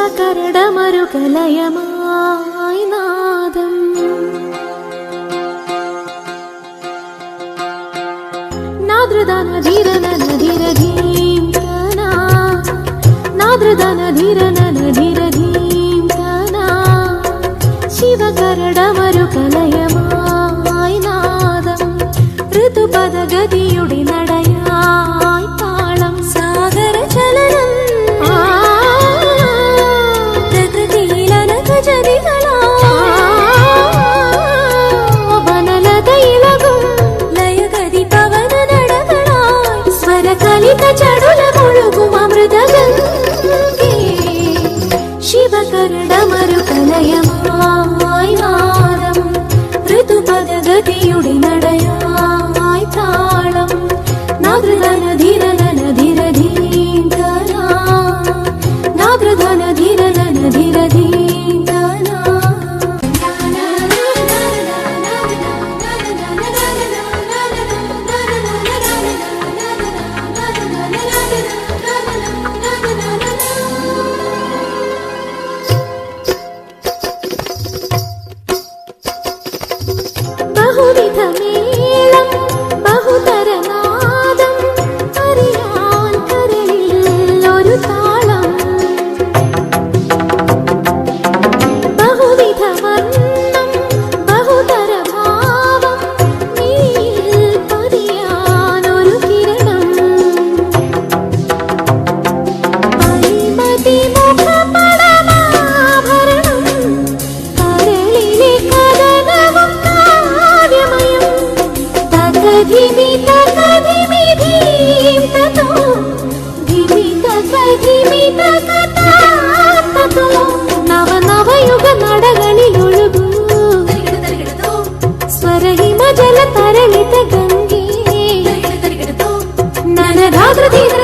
ശിവകരടമരുകലയമായി നാദം നാദ്രദാന ധീരന ധീര ധീം കനാ നാദ്രദാന ധീരന ധീര ധീം കനാ ശിവകരടമരുകലയമായി നാദം ഋതുപദഗതിയുടെ നടയായി താളം സാഗര ചലനം ശിവകരടമരുകലയമായി നാദം ഋതുപദഗതിയുടെ നടയായി താളം നാദ്രദാന ധീരന ധീര ധീം കനാ നാദ്രദാന ധീരന ധീര ധീം കനാ ബഹുവിധമേളം ബഹുതരനാദം അറിയാൻ കരളിൽ ഒരു താളം ബഹുവിധവർണ്ണം ബഹുതരഭാവം നീയിൽ പതിയാൻ ഒരു കിരണം പരിമതി മുഖപടമാഭരണം കരളിലെ കഥനവും ധിമി തകധിമി ധീം തതോ ധിമി തകധിമി തകതാതോ നവ നവയുഗ നടകളിൽ ഒഴുകൂ സ്വരഹിമ ജല തരളിത ഗംഗേ നനരാദ്ര ധീര